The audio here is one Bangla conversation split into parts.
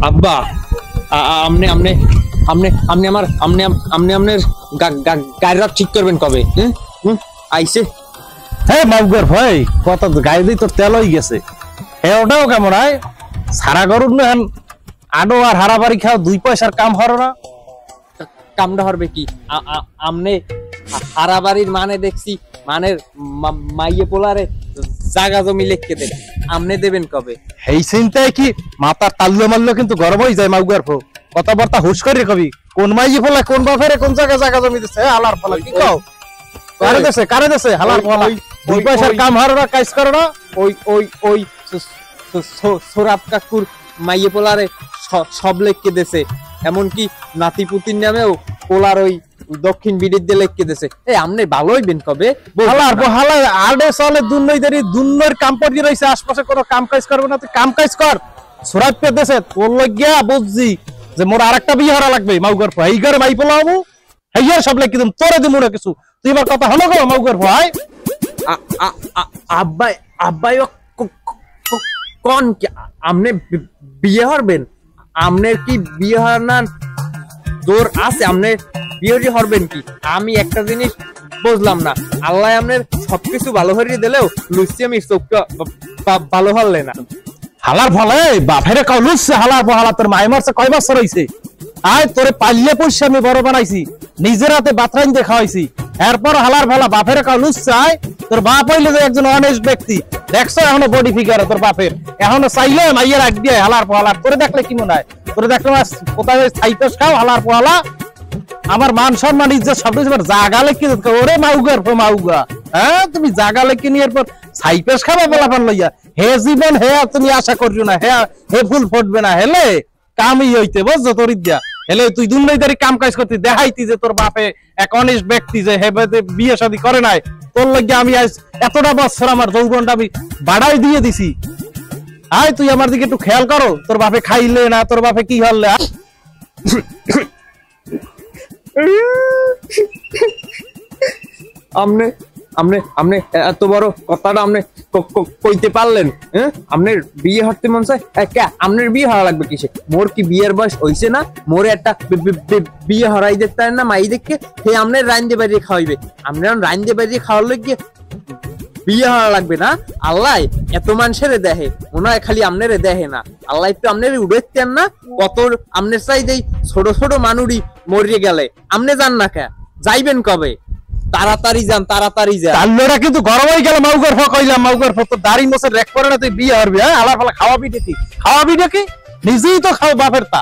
আব্বা আমনে আমনে আমনে আমনে আমার আমনে আমনে আমনের গাড়িটা ঠিক করবেন কবে? আইছে হ্যাঁ মাউগর ভাই কত গাড়ি দিয়ে তোর তেল হয়ে গেছে। হ্যাঁ ওটাও কেমন হয় সারা গরুর না আডো আর হারাবাড়ি খাও 2 পয়সার কাম হরো না। কামটা হবে কি আমনে হারাবাড়ির মানে দেখছি মানের মাইয়ে পোলারে জায়গা জমি লিখকে দেন, আমনে দেবেন কবে? এই চিন্তায় কি মাথার তাল্লো মারলো কিন্তু গরম হয়ে যায় মাউগর ফো কথাবার্তা হুশ করে কবি কোন মাইয়ে ফলা কোন বাপেরে কোন জায়গা জায়গা জমি দিচ্ছে আলার ফলা কি কও কারে দেছে হালার ফলা 2 পয়সার কাম হরো না কাজ করো না। ওই ওই ওই সোরাব কাকুর মাইয়ে পোলারে সব লেখকে দেছে, এমনকি নাতিপুতির নামেও পোলার ওই দক্ষিণ বিড়ির দিয়ে লেখকে দেছে। এই আমনে ভালো হইবেন কবে? হালার হালা আডে চলে দুনইদারি দুনইর কাম পড়ি রইছে আশপাশে কোনো কাম কাজ করবে না তুই কাম কাজ কর সোরাব পে দেছে তোর লাগিয়া বুঝছি যে মোর আরেকটা বিয়ে হরা লাগবে মাউগর ভাই ঘরে মাই পোলাবো হেইয়ার সব লেখি দিম তোরে দিমু না কিছু তুই আমার কথা হলো গো মাউগর ভাই। আব্বাই আব্বাই কোন কি আমনে বিয়ে হরবেন? আমনের কি বিয়ে হরার জোর আছে? আমনে বিয়ে হরবেন কি? আমি একটা জিনিস বুঝলাম না, আল্লাহ আমনের সবকিছু ভালো হরিয়ে দিলেও লুসিয়ামি চোখটা ভালো হলে না। হালার ফলে বাপেরে কাউ লুসছে হালার হালা তোর মাই মারছে কয় বছর হইছে আয় তোরে পালিয়ে পয়সা আমি বড় বানাইছি নিজের হাতে বাতরাইন দেখা হইছি এরপর হালার ফলা বাপেরে কাউ লুসছে আয় তোর বাপ হইলে যে একজন অনেস্ট ব্যক্তি দেখছো এখনো বডি ফিগারে তোর বাপের এখনো চাইলে মাইয়ের আগ দিয়ে হালার ফলার তোরে দেখলে কি মনে হয়? তোরে দেখলে কোথায় ছাইপেস খাও হালার ফলা আমার মান সম্মান ইজ্জত সব জাগালে কি ওরে মাউগার মাউগা হ্যাঁ তুমি জাগালে কি নিয়ে এরপর ছাইপেস খাবা বলাফান লইয়া হে জীবন হে তুমি আশা করিও না হে ফুল ফুটবে না হেলে কামই হইতে বুঝছো তোর ইদ্যা হেলে তুই দুনইদারি কাম কাজ করতে দেখাইতি যে তোর বাপে এক অনেস্ট ব্যক্তি যে হেবেতে বিয়ে শাদী করে নাই তোর লাগিয়া আমি আজ এতটা বছর আমার যৌবনটা আমি বাড়াই দিয়ে দিছি আয় তুই আমার দিকে একটু খেয়াল করো তোর বাপে খাইলে না তোর বাপে কি হলে আমনে আমনে আমনে এত বড় কথাটা আমনে কইতে পারলেন? হ্যাঁ আমনের বিয়ে হতে মন চায় কে? আমনের বিয়ে হওয়া লাগবে কিসে? মোর কি বিয়ের বয়স হইছে না? মোরে একটা বিয়ে হরাই দেখতে না মাই দেখে হে আমনের রাইন্দে বাড়িয়ে খাওয়াইবে। আমনে রাইন্দে বাড়িয়ে খাওয়ার লাগিয়ে বিয়ে হওয়া লাগবে না? আল্লাহ এত মানুষের দেহে মনে হয় খালি আমনেরে দেহে না, আল্লাহ একটু আমনের উড়েতেন না কত আমনের চাই দেই ছোট ছোট মানুষই মরিয়ে গেলে আমনে যান না কে? যাইবেন কবে? তাড়াতাড়ি যান তাড়াতাড়ি যান। আল্লোরা কিন্তু গরম হয়ে গেল মাউগর ফ কইলাম মাউগর ফ তো দাড়ি মোছের রেক করে না তুই বিয়ে হরবি হ্যাঁ আলার ফালা খাওয়াবি কি? খাওয়াবি কি? নিজেই তো খাও বাপের তা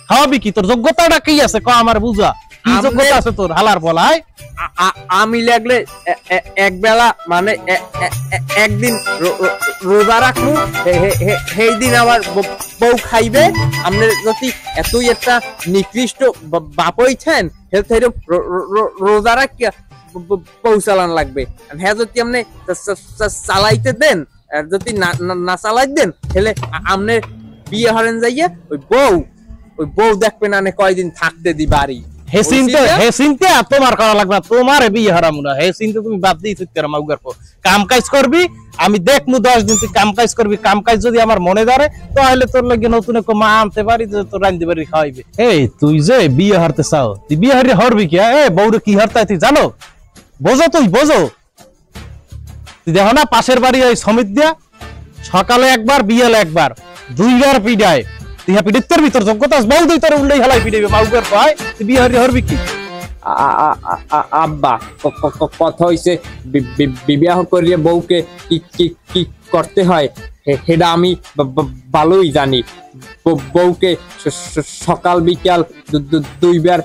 খাওয়াবি কি? তোর যোগ্যতাটা কি আছে ক আমার বুঝা কি যোগ্যতা আছে তোর হালার বলায়? আমি লাগলে এক বেলা মানে একদিন রোজা রাখবো সেই দিন আমার বউ খাইবে। আপনি যদি এতই একটা নিকৃষ্ট বাপ হইছেন রোজা রাখিয়া বউ চালান লাগবে। হ্যাঁ যদি আপনি চালাইতে দেন আর যদি না চালাই দেন তাহলে আপনি বিয়ে হরেন যাইয়া ওই বউ দেখবে না কয়দিন থাকতে দি বাড়ি। তোমার করা লাগবে তোমার বিয়ে হারাম না হে চিন্তা তুমি বাদ দিয়ে কাম কাজ করবি আমি দেখবো 10 দিন তুই কাম কাজ করবি। কাম কাজ যদি আমার মনে ধরে তাহলে তোর লাগে নতুন মা আনতে পারি যে তোর রান্ধতে পারি খাওয়াইবে। এই তুই যে বিয়ে হারতে চাও তুই বিয়ে হারি হরবি কি? বউরে কি হারতে তুই জানো? বোঝো তুই বোঝো তুই দেখো না পাশের বাড়ি ওই সমিত দিয়া সকালে একবার বিয়েলে একবার 2 বার পিডায় তুই পিডিতের ভিতর যোগ্যতা বউ দুই তোর উল্লেই হেলাই পিডাইবে মাউগের পায় তুই বিয়ে হরবি কি? আব্বা কথা হইছে বিবাহ করিয়ে বউকে কি করতে হয় সেটা আমি ভালোই জানি। বউকে সকাল বিকাল 2 বার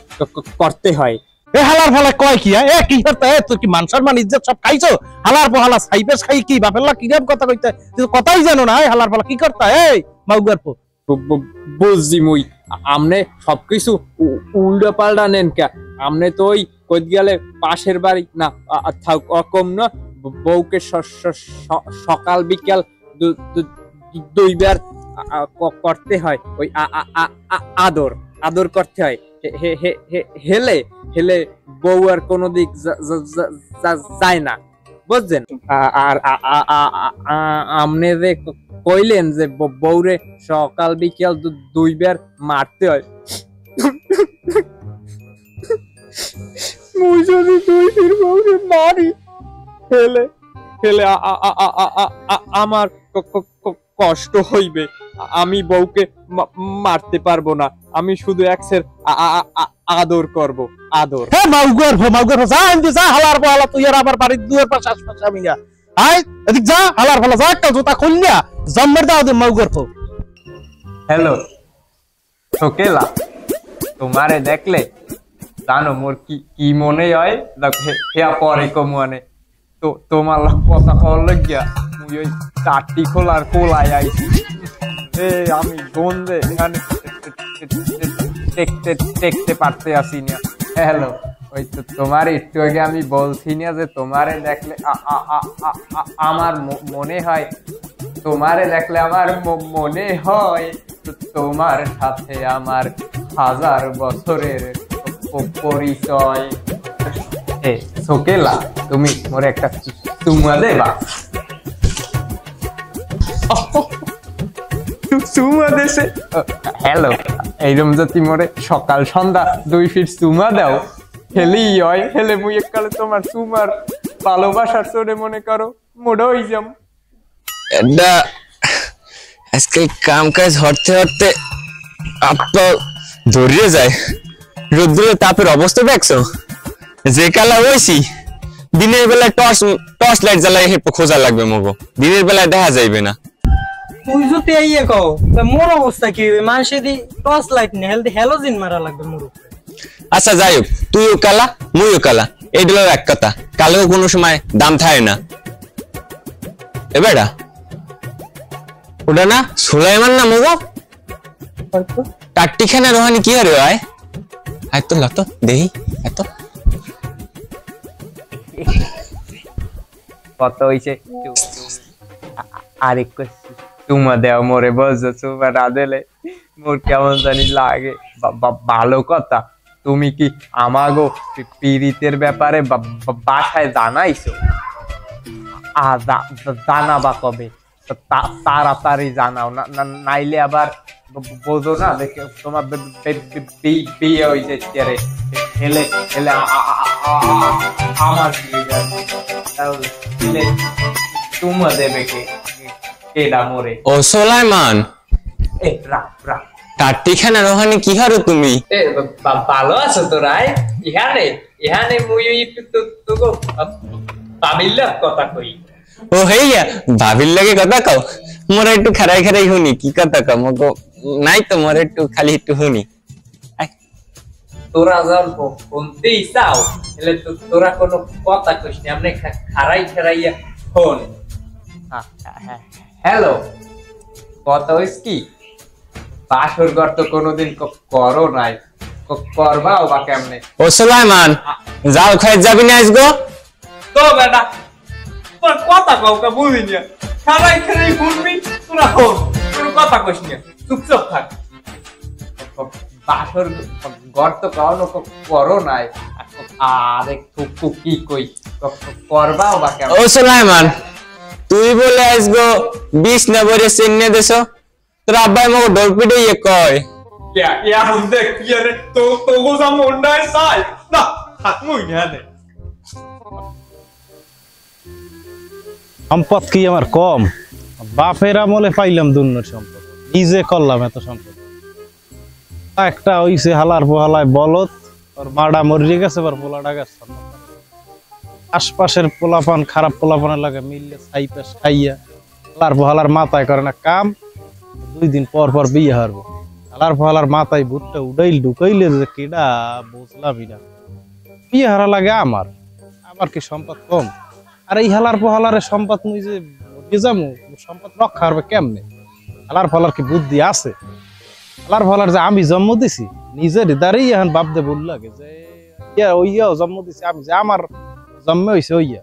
করতে হয়। হালার ফালা কয় কি কি করতে তোর কি মান সম্মান ইজ্জত সব খাইছো? হালার হালা সাইপেস খাই কি বাপের কি কথা কইতে তুই কথাই জানো না? হালার ফালা কি করতে এই মাউগের পো বুঝছি মুই আমনে সবকিছু উল্টো পাল্টা নেন কে? আমনে তো ওই কই গেলে পাশের বাড়ি না কম না বউকে সকাল বিকাল 2 বার করতে হয় ওই আদর করতে হয়। হেলে বউ আর কোনো দিক যায় না। বুঝছেন? আর আপনি যে কইলেন যে বউরে সকাল বিকেল 2 বার মারতে হয়, মুই যদি 2 বার বউরে মারি হেলে হেলে আমার কষ্ট হইবে। আমি বউকে মারতে পারবো না, আমি শুধু এক্সের আদর করব, আদর। হ্যাঁ মাউগর যা আনতে যা হালার পালা তুই আর আবার বাড়ির দুয়ার পাশে আশপাশে আমি না আয় এদিক যা হালার পালা যা একটা জুতা খুললিয়া জম্মের দাও দে মাউগর ফো। হ্যালো ছোকেলা, তোমারে দেখলে জানো মোর কি কি মনে হয়? হেয়া পরে কমুয়ানে তো তোমার কথা কল লাগিয়া মুই ওই চারটি খোলার কোলায় আইছি। আমি গন্ধে এখানে দেখতে পারতে আসি না। হ্যালো, ওই তো তোমার একটু আগে আমি বলছি না যে তোমারে দেখলে আমার মনে হয়, তোমারে দেখলে আমার মনে হয় তোমার সাথে আমার 1000 বছরের পরিচয়। সোকেলা, তুমি মোরে একটা চুমা দেবা? চুমা দেশে হ্যালো, এইরকম যদি মোরে সকাল সন্ধ্যা 2 ফিট চুমা দাও হেলেই হয়। হেলে মুই এককালে তোমার চুমার ভালোবাসার চোরে মনে করো মোড়া হই যাম। এটা আজকে কাম কাজ হরতে হরতে আপা ধরিয়ে যায়। রোদ্দুরের তাপের অবস্থা দেখছো? যে কালা হয়েছি, দিনের বেলায় টর্চ লাইট জ্বালাই খোঁজা লাগবে মগো, দিনের বেলায় দেখা যাইবে না। তুই যদি আইয়ে কও মোর অবস্থা কি হবে? মানুষে দি টর্চ লাইট নে হেলদি হ্যালোজিন মারা লাগবে মোর। আচ্ছা যাই হোক, তুইও কালা মুইও কালা, এইগুলো এক কথা। কালেও কোনো সময় দাম থাকে না। এবারে ওটা না সুলাইমান না মগো? টাট্টি খানা রোহানি কি হারে ভাই? এত লাগতো দেহি এত কত হইছে? আরেক চুমা দেও মোরে, বলছো চুমা না দিলে মোর কেমন জানি লাগে। ভালো কথা, তুমি কি আমাগো পীড়িতের ব্যাপারে বাসায় জানাইছো? জানাবা কবে? তাড়াতাড়ি জানাও, নাইলে আবার বোঝো না দেখে তোমার বিয়ে হয়ে যাচ্ছে। রে হেলে হেলে আমার বিয়ে চুমা দেবে কে? কেডা মোরে? ও সুলাইমান, টাট্টি খানা রোহানি কি হারো তুমি? ভালো আছো তোরা? ইহানে ইহানে মুই তোকে বাবিল্লার কথা কই। ও হেইয়া ভাবির লাগে কথা কও? মোরা একটু খারাই খারাই শুনি কি কথা কও মগো? নাই তো মোরা একটু খালি একটু শুনি। তোরা যখন শুনতেই চাও তাহলে তোরা কোনো কথা কইস না, আপনি খারাই খারাইয়া ফোন। হ্যালো, কথা হইস কি? বাসর ঘর তো কোনোদিন করো নাই, করবাও বা কেমনে? ও সুলাইমান, যাও খাই যাবি না আজগো? তো বেটা তোর কথা কাউকে বুঝি না, খারাই খারাই শুনবি তোরা হন, তোর কথা কইস না, চুপচাপ থাক। বাসর ঘর তো কাউনো করো নাই, আরে কি কই করবাও বা কেমন? ও সুলাইমান, তুই বলে আজগো 20 না বরে চিনে দেছো? তোর আব্বাই মগো ডোর পিটে ইয়ে কয় ইয়া হুন্দে কি রে? তো গোসা মন্ডায় সাই না হাত মুই না দে। সম্পদ কি আমার কম? বাপের আমলে পাইলাম দুর্নোর সম্পদ, নিজে করলাম এত সম্পদ। একটা হইছে হালার পোহালায় বলত, ওর মাডা মরিয়ে গেছে, এবার পোলাটা গেছে। আশপাশের পোলাপান খারাপ পোলাপানের লাগে মিললে ছাইপাস খাইয়া হালার পোহালার মাথায় করে না কাম, 2 দিন পর পর বিয়ে হারবো। হালার পোহালার মাথায় ভুট্টা উড়াইল ঢুকাইলে যে কেডা বুঝলামই না। বিয়ে হারা লাগে আমার, আমার কি সম্পদ কম? আর এই হালার পোহালারের সম্পদ মুই যে যাবো, সম্পদ রক্ষা করবে কেমনে? হালার পোহালার কি বুদ্ধি আছে? হালার পোহালার যে আমি জন্ম দিছি নিজের দাঁড়িয়ে এখন ভাবতে ভুল লাগে যে ওইয়াও জন্ম দিছি আমি, যে আমার জন্মে হইছে ওইয়া।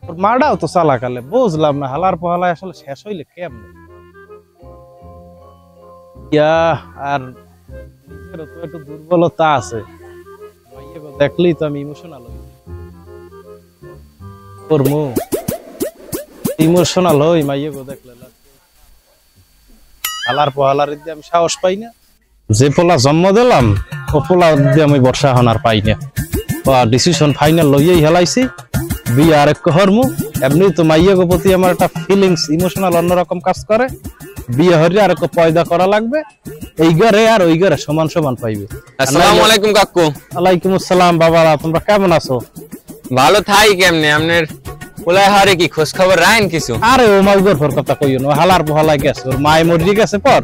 ওর মাটাও তো চালাকালে, বুঝলাম না হালার পোহালায় আসলে শেষ হইলে কেমনে? ইয়া আর নিজেরও তো একটু দুর্বলতা আছে, দেখলেই তো আমি ইমোশনাল হই। করমু ইমোশনাল হই মাইয়ে গো দেখলে হালার পোহালার দিয়ে আমি সাহস পাই না যে পোলা জন্ম দিলাম ও পোলা দিয়ে আমি বর্ষা হনার পাই না ডিসিশন ফাইনাল লইয়াই হেলাইছি বিয়ে আরেক হরমু এমনি তো মাইয়ে গো প্রতি আমার একটা ফিলিংস ইমোশনাল অন্যরকম কাজ করে বিয়ে হরে আরেক পয়দা করা লাগবে এই ঘরে আর ওই ঘরে সমান সমান পাইবে আসসালামু আলাইকুম কাকু। ওয়ালাইকুম আসসালাম বাবারা তোমরা কেমন আছো ভালো থাই কেমনে আপনার পোলায় হারে কি খোঁজ খবর রাখেন কিছু? আরে ও মাউগর ফর কথা কইও না হালার পোহালায় গেছে ওর মায় মরি গেছে পর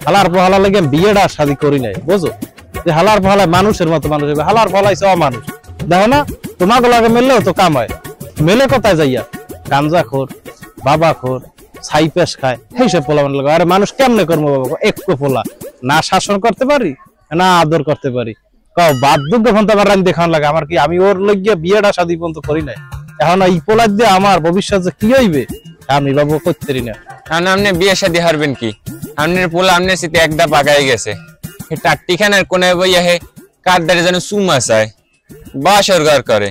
হালার পোহালা লাগে বিয়েটা শাদি করি নাই বুঝো যে হালার পোহালায় মানুষের মতো মানুষ হবে হালার পোহালাইছে অমানুষ দেখো না তোমাকে লাগে মেললেও তো কাম হয় মেলে কোথায় যাইয়া গাঞ্জা খোর বাবা খোর ছাই পেশ খায় সেইসব পোলা মানে লাগে আরে মানুষ কেমনে করবো বাবা একটু পোলা না শাসন করতে পারি না আদর করতে পারি কও বাধ্য যখন তো আমার রান দেখান লাগে আমার কি আমি ওর লাগিয়া বিয়েটা শাদি পর্যন্ত করি নাই এখন এই পোলা দিয়ে আমার ভবিষ্যৎ যে কি হইবে আমি বাবু করতে পারি না আপনি বিয়ে শাদী হারবেন কি? আপনার পোলা আপনার সাথে একটা পাকাই গেছে টাট্টিখানের কোনে বইয়া হে কার দ্বারে যেন সুমা চায় বাসর ঘর করে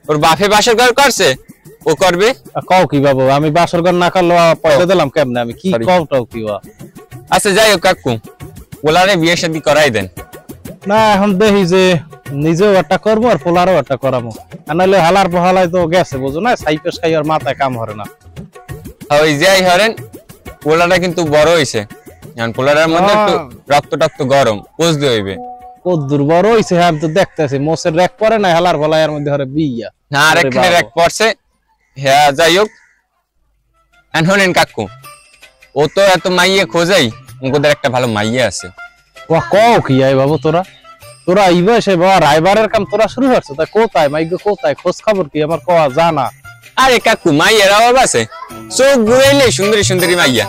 ওর বাপে বাসর ঘর করছে ও করবে কও কি বাবু আমি বাসর ঘর না করলে পয়সা দিলাম কেমনে আমি কি কওটাও কি আচ্ছা যাই হোক কাকু পোলারে বিয়ে শাদী করাই দেন না এখন দেখি যে নিজেও একটা করবো আর পোলারও একটা করাবো নাহলে হালার পোহালায় তো গেছে বুঝো না সাইপেস খাই আর মাথায় কাম হরে না ওই যাই হরেন পোলাটা কিন্তু বড় হইছে পোলাটার মধ্যে একটু রক্ত টক্ত গরম বুঝতে হইবে কদ্দুর বড় হইছে আমি তো দেখতেছি মোসের রেক পরে না হালার পোলায়ের মধ্যে হরে বিয়া না আরেকখানে রেক পড়ছে হ্যাঁ যাই হোক শোনেন কাকু ও তো এত মাইয়ে খোঁজাই ওদের একটা ভালো মাইয়ে আছে ও কও কি আই বাবু তোরা তোরা এই বয়সে বাবা রাইবারের কাম তোরা শুরু করছো তা কোথায় মাইগো কোথায় খোঁজ খবর কি আমার কওয়া জানা আরে কাকু মাইয়ের অভাব আছে চোখ ঘুরাইলে সুন্দরী সুন্দরী মাইয়া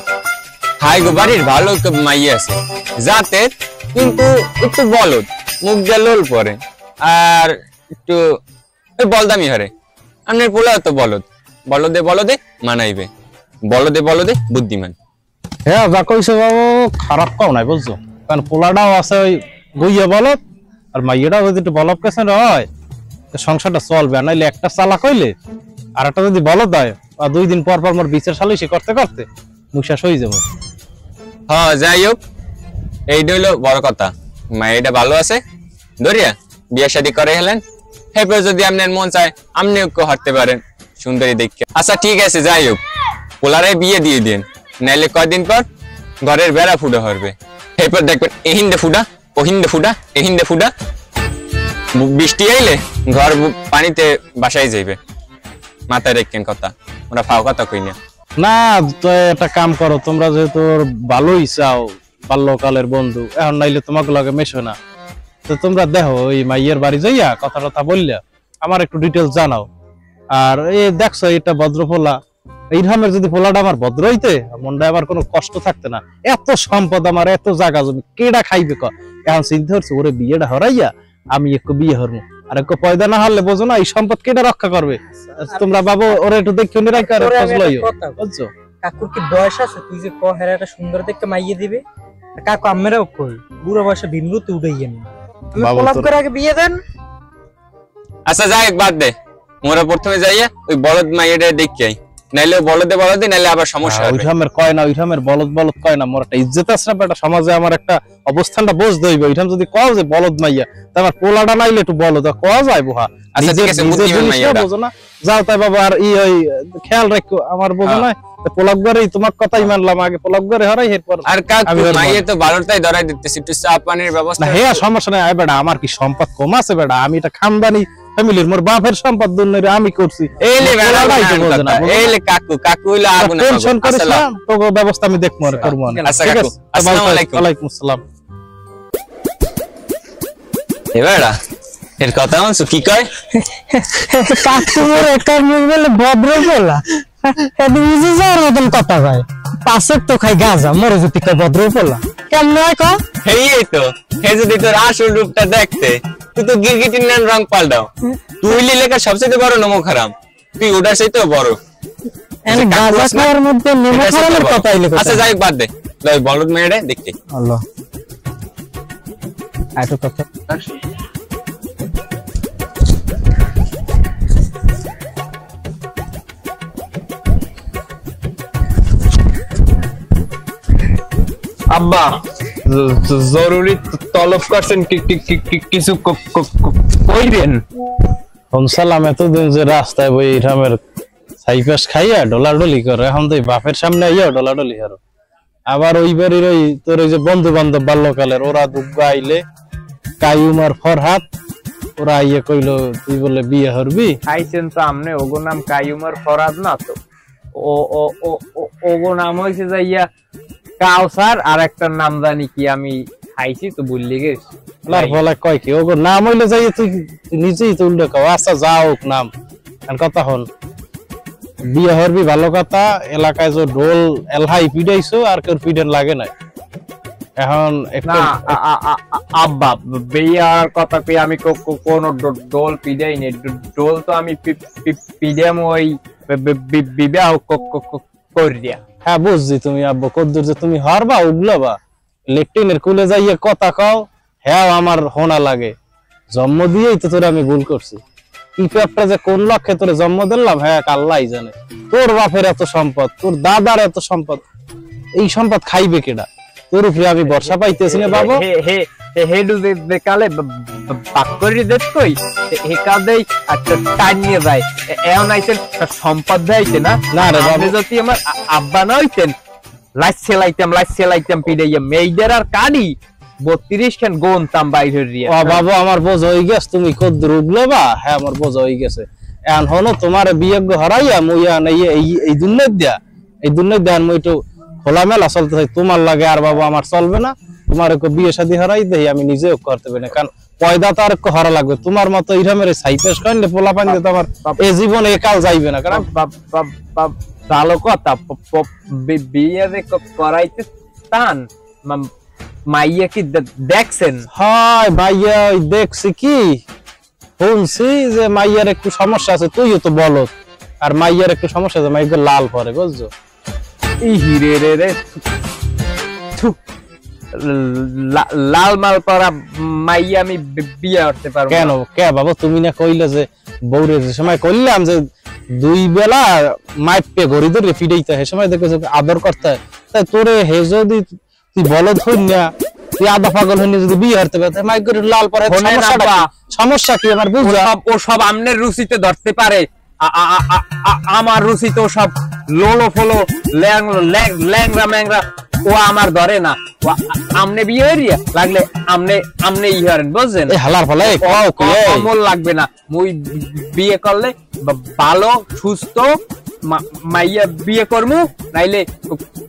হাই গো বাড়ির ভালো মাইয়া আছে যাতে কিন্তু একটু বলদ মুখ দিয়ে লোল পরে আর একটু বলদামি হরে আপনার পোলা তো বলদ বলদে বলদে মানাইবে বলদে বলদে বুদ্ধিমান হ্যাঁ যা কইছো বাবু খারাপ কও নাই বুঝছো কারণ পোলাটাও আছে ওই গইয়া বলদ আর মাইয়াটাও যদি একটু বলদ কেছেন হয় সংসারটা চলবে আর নাইলে একটা চালা কইলে আর একটা যদি বলদ হয় আর 2 দিন পর পর মোর বিচার সালিশি করতে করতে মুখা সই যাবো হ্যাঁ যাই হোক এইটা হইলো বড় কথা মাইয়াটা ভালো আছে ধরিয়া বিয়ে শাদী করে হেলেন এরপর যদি আপনার মন চায় আপনিও হারতে পারেন সুন্দরী দেখে আচ্ছা ঠিক আছে যাই হোক পোলারে বিয়ে দিয়ে দিন নাইলে কয়দিন পর ঘরের বেড়া ফুটা হরবে এরপর দেখবেন এহিন্দে ফুটা ওহিন্দে ফুটা এহিন্দে ফুটা বৃষ্টি আইলে ঘর পানিতে বাসায় যাইবে মাথায় রেখেন কথা ওরা ফাও কথা কই না না তো একটা কাম করো তোমরা যেহেতু ভালোই চাও বাল্যকালের বন্ধু এখন নাইলে তোমাকে লগে মেশো না তো তোমরা দেখো ওই মাইয়ের বাড়ি যাইয়া কথা টথা বললা আমার একটু ডিটেলস জানাও আর এই দেখছো এটা ভদ্র পোলা এই ধরনের যদি পোলাটা আমার ভদ্র হইতে মনটা আমার কোনো কষ্ট থাকতে না এত সম্পদ আমার এত জায়গা জমি কেডা খাইবে ক এখন চিন্তা হচ্ছে ওরে বিয়েটা হরাইয়া আমি একটু বিয়ে হরমু আর একটু পয়দা না হারলে বোঝো না এই সম্পদ কেডা রক্ষা করবে তোমরা বাবু ওরে একটু দেখিও নিরাই করে বুঝছো কাকুর কি বয়স আছে তুই যে ক হেরা একটা সুন্দর দেখে মাইয়ে দিবে কাকু আমরাও কই বুড়ো বয়সে ভিমরুতে উড়াইয়েন তুমি পোলাপ করে আগে বিয়ে দেন আচ্ছা যাই বাদ দে মোরা প্রথমে যাইয়া ওই বলদ মাইয়াটা দেখি আই নাইলে বলদে বলদে নাইলে আবার সমস্যা হবে ওইখামের কয় না ওইখামের বলদ বলদ কয় না মোর একটা ইজ্জত আছে না বেটা সমাজে আমার একটা অবস্থানটা বুঝতে হইবে ওইখাম যদি কও যে বলদ মাইয়া তা আমার পোলাটা নাইলে একটু বলদ কওয়া যায় বুহা আচ্ছা ঠিক আছে বুদ্ধিমান মাইয়াটা বুঝো না যাও তাই বাবা আর ওই খেয়াল রাখো আমার বুঝো না পোলাপগরেই তোমার কথাই মানলাম আগে পোলাপগরে হরাই এরপর আর কাকু মাইয়া তো ভালোটাই ধরাই দিতেছি একটু চা পানির ব্যবস্থা না হে সমস্যা নাই আয় বেটা আমার কি সম্পদ কম আছে বেটা আমি এটা খানদানি ফ্যামিলির মোর বাপের সম্পদ দুনিয়ারে আমি করছি এইলে এইলে কাকু কাকু হইলো আগুন টেনশন করিস না তো ব্যবস্থা আমি দেখব আর করব আচ্ছা কাকু আসসালামু আলাইকুম ওয়ালাইকুম আসসালাম এবারে এর কথা শুন কি কয় কাকু মোর একটা বলে ভদ্র বলা এদি বুঝি যার মতন কথা কয় পাশে তো খাই গাজা মোর যদি কয় ভদ্র বলা কেমন হয় ক এই তো হে যদি তোর আসল রূপটা দেখতে তুই তো গিরগিটির নাম রং পাল্টাও তুই লেখা সবচেয়ে বড় নমক হারাম তুই ওটার চাইতেও বড় এনে গাজা খাওয়ার মধ্যে নমক হারামের কথাই লেখা আচ্ছা যাই বাদ দে লই বলদ মেয়েটা দেখতে আল্লাহ আইতো কথা আব্বা জরুরি তলব করছেন কিছু কইবেন? শুনছিলাম এতদিন যে রাস্তায় বই ইরামের সাইপাস খাইয়া ডলাডলি করে, এখন তো বাপের সামনে আইয়া ডলাডলি করো। আবার ওই বাড়ির ওই তোর ওই যে বন্ধু বান্ধব বাল্যকালের ওরা দুগ্গা আইলে কাইয়ুম আর ফরহাদ ওরা আইয়া কইলো তুই বলে বিয়ে করবি। আইছেন তো আমনে ওগো নাম কাইয়ুম আর ফরহাদ না তো, ও ও ও ওগো নাম হইছে যাইয়া কাউসার, আর একটা নাম জানি কি আমি খাইছি তো ভুললি গেছি। আল্লাহর বলে কয় কি ওগো নাম হইলে যাই তুই নিজেই তো উল্লেখ কও। আচ্ছা যা হোক নাম, আর কথা হন বিয়ে করবি ভালো কথা, এলাকায় যে ঢোল এলহাই পিডাইছো আর কেউ পিডেন লাগে নাই। এখন না আব্বা বিয়ার কথা কই আমি কোন ডোল পিডাই নে, ডোল তো আমি পিডাম ওই বিবাহ করিয়া। হ্যাঁ বুঝছি তুমি আব্বু কদ্দুর যে তুমি হারবা উগলাবা লেকটিনের কুলে যাইয়ে কথা কও, হ্যাঁ আমার হোনা লাগে। জন্ম দিয়েই তো তোর আমি ভুল করছি। কি পেপটা যে কোন লক্ষ্যে তোরে জন্ম দিলাম হ্যাঁ আল্লাহই জানে। তোর বাপের এত সম্পদ, তোর দাদার এত সম্পদ, এই সম্পদ খাইবে কেডা? তোর উপরে আমি ভরসা পাইতেছি না বাবু। হেডু যে কালে বাক করি দেখ কই হে কাদেই একটা টাইম নিয়ে যায়। এও নাইতেন সম্পদ দেইতে না। না রে বাবু, যদি আমার আব্বা না হইতেন লাইট সেলাইতাম পিড়াইয়া মেইদের আর কাডি 32 খান গোনতাম বাইরে রিয়া। ও বাবু আমার বোঝ হই গেছে, তুমি কদ্দুর উগলাবা। হ্যাঁ আমার বোঝ হই গেছে। এখন হনো তোমার বিয়ে হরাইয়া মুইয়া নাই এই দুনিয়া দিয়া, এই দুনিয়া দিয়া মই তো খোলামেলা চলতে চাই। তোমার লাগে আর বাবু আমার চলবে না। তোমার বিয়ে শাদী হরাই দেই আমি নিজেও করতে পারি না, কারণ পয়দা তো আর হরা লাগবে। তোমার মতো ইরামের সাইপেস কানলে পোলা পানি তো আমার এই জীবনে একাল যাইবে না। কারণ ভালো কথা বিয়ে করাইতে টান মাইয়া কি দেখছেন? হয় ভাইয়া দেখছি কি শুনছি যে মাইয়ার একটু সমস্যা আছে। তুইও তো বলো আর মাইয়ার একটু সমস্যা আছে, মাইকে লাল পরে বুঝছো। ই হিরে রে রে লাল মাল পরা মাইয়া আমি বিয়ে করতে পারবো কেন? কে বাবা তুমি না কইলে যে বউরে যে সময় কইলাম যে 2 বেলা মাইপে ঘড়ি ধরে ফিডাইতে হয়, সময় দেখো আদর করতে হয়। তাই তোরে হে যদি তুই বলদ হই না, তুই আদা পাগল হইনি যদি বিয়ে করতে পারে মাইক লাল পরে সমস্যা কি আমার বুঝ? ও সব আমনের রুচিতে ধরতে পারে, আমার রুচি তো সব লোলো ফলো ল্যাংরা ম্যাংরা, ও আমার ধরে না। আমনে বিয়ে হইয়া লাগলে আমনে ই হরেন বুঝছেন। হালার ফলে অমল লাগবে না। মুই বিয়ে করলে ভালো সুস্থ মাইয়া বিয়ে করমু, নাইলে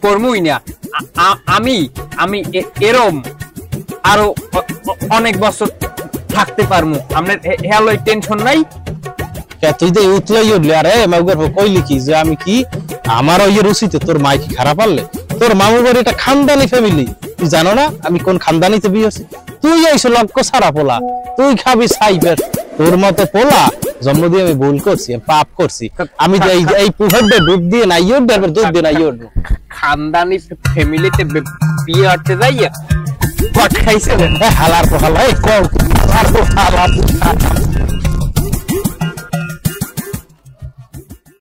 করমুই না। আমি এরম আরো অনেক বছর থাকতে পারমু। আপনার হেয়ালই টেনশন নাই। তুই তো উতলাই উঠলি। আরে মাউগর কইলি কি যে আমি কি আমার ওই রুচিতে তোর মাই কি খারাপ পারলে? তোর মামু বাড়ি একটা খানদানি ফ্যামিলি, তুই জানো না আমি কোন খানদানিতে বিয়ে হচ্ছি? তুই এইসব লক্ষ্য ছাড়া পোলা, তুই খাবি সাইফের। তোর মতো পোলা জন্ম দিয়ে আমি ভুল করছি, পাপ করছি। আমি এই পুহরটা ডুব দিয়ে নাই উঠবে, দুধ দিয়ে নাই উঠবো। খানদানি ফ্যামিলিতে বিয়ে হতে যাইয়া কট খাইছে হালার পোহালা